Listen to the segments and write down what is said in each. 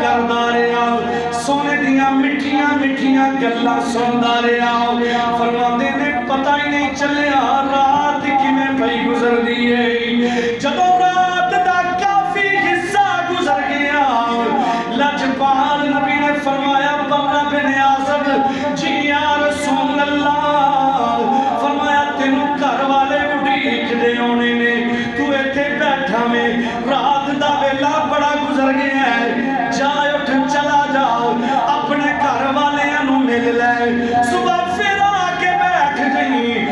کردا رہا سونے دیاں مٹھیاں مٹھیاں گلاں سندا رہا فرماندے نے پتہ ہی نہیں چلیا رات کیویں پئی گزر دی ہے جدوں رات دا کافی حصہ گزر گیا لجپال نبی نے فرمایا برا بن عازب جی یا رسول اللہ فرمایا تینوں گھر والے اڈیک دے ہونے نے تو ایتھے بیٹھا میں رات دا ویلا بڑا گزر گیا ہے جا اٹھ چلا جاؤ اپنے گھر والیاں نوں مل لے صبح پھر آ کے بیٹھ گئی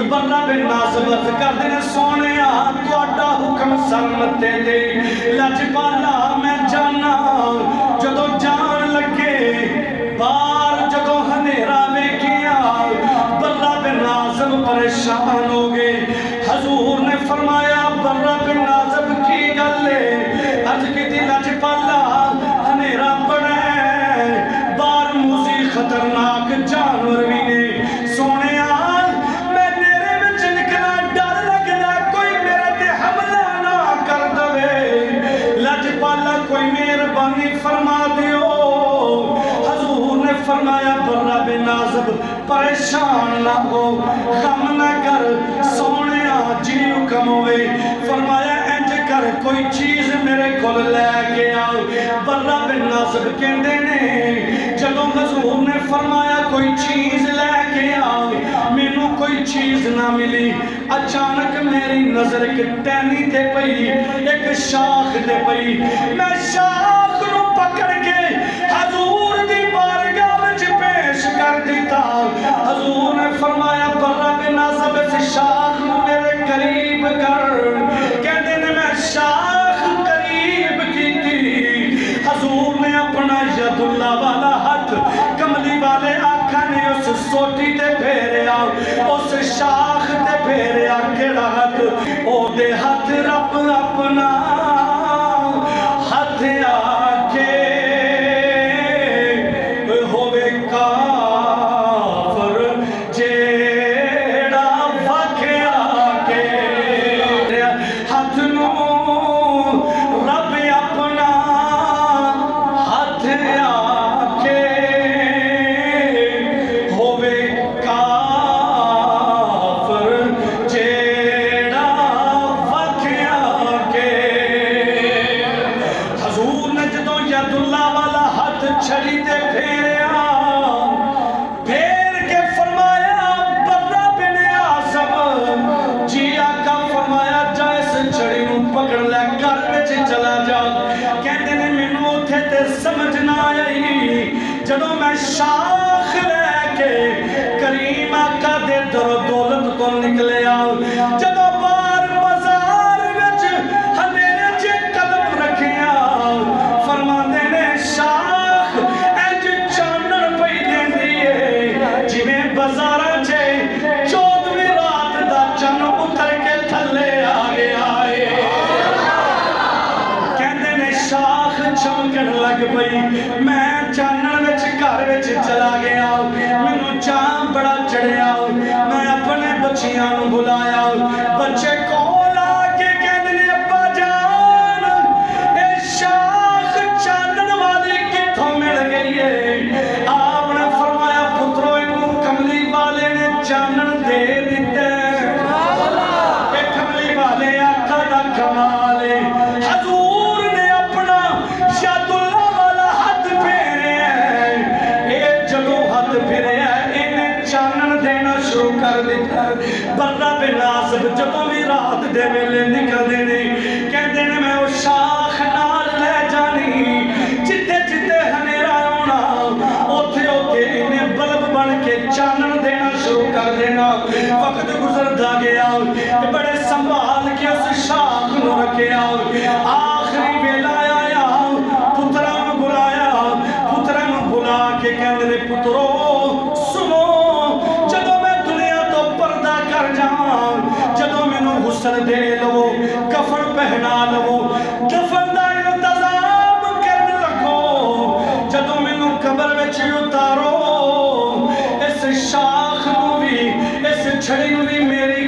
برا بن عازب عرض کردے نے سونیا تہاڈا حکم سرمتے دے لجپالا میں جانا جدوں جان لگے بار جدوں ہنیرا ویکھیا برا بن عازب پریشان ہو گئے حضور نے فرمایا برا بن عازب کی گل ہے عرض کیتی لجپالا ہنیرا بڑا ہے بار موزی خطرناک جانور بھی نے سونے کوئی مہربانی فرما دیو حضور نے فرمایا برا بن عازب پریشان نہ ہو غم نہ کر سونے جی حکم ہوئے فرمایا انج کر کوئی چیز میرے کول لے کے آؤ برا بن عازب کہندے نے جدوں حضور نے فرمایا کوئی چیز لے کے آؤ مینوں کوئی چیز نہ ملی اچانک میری نظر ایک ٹہنی تے پئی ایک شاخ تے پئی میں شاخ نو پکڑ کے حضور دی بارگاہ وچ پیش کر دیتا حضور نے فرمایا برا بن عازب اس شاخ نو میرے قریب کر کہندے نے میں شاخ قریب کیتی حضور نے اپنا ید اللہ والا ہاتھ کملی والے آنکھاں نے اس سوٹی تے پھیریا اس شاخ تے پھیریا کیڑا ہاتھ او دے ہاتھ رب اپنا ہاتھ آکے ہوئے کافر جیڑا وکھ آکے ہاتھ نو رب اپنا ہاتھ آکے ہوئے کافر جیڑا وکھ آکے حضور نے جدوں ید اللہ والا ہاتھ چھڑی تے پھیریا پھیر کے فرمایا برا بن عازب جی آقا فرمایا جا اس چھڑی نوں پکڑ لے گھر وچ چلا جا کہندے نے مینوں اوتھے تے سمجھ نہ آئی جدوں میں شاخ لے کے کریم آقا دے در و دولت تو نکلیا جدوں بار بازار وچ ہنیرے چ قدم رکھیا فرماندے نے شاخ انج چانن پئی دیندی ہے جویں بازاراں چ 14ویں رات دا چن اتر کے تھلے آ گیا ہے کہندے نے شاخ چمکن لگ پئی میں چانن وچ گھر وچ چلا گیا مینوں چاں بڑا چڑھیا میں اپنے بچیاں نوں بلایا بچے کول آ کے کہندے نے ابا جان اے شاخ چانن والی کتھوں مل گئی ہے آپ نے فرمایا پترو اینوں کملی والے نے چانن دے دتا اے کملی والے آقا دا کمال ہے حضور نے اپنا ید اللہ والا ہاتھ پھیریا اے جدوں ہاتھ پھیریا انہیں چانن دینا شروع کر دیتا برا بن عازب جدوں بھی رات دے ویلے نکلدے نے کہندے نے میں او شاخ نال لے جانی جتے جتے ہنیرا ہونا اوتھے اوتھے انہیں بلب بن کے چانن دینا شروع کر دینا وقت گزردا گیا بڑے سنبھال کے اس شاخ نو رکھیا آخری ویلا آیا پتراں نوں بلایا پتراں نوں بلا کے کہندے نے پترو سنو جدوں میں دنیا تو پردہ کر جاواں جدوں مینوں غسل دے لو کفن پہنا لو دفن دا انتظام کرن لگو جدوں مینوں قبر وچ اتارو اس شاخ نوں بھی اس چھڑی نوں بھی میری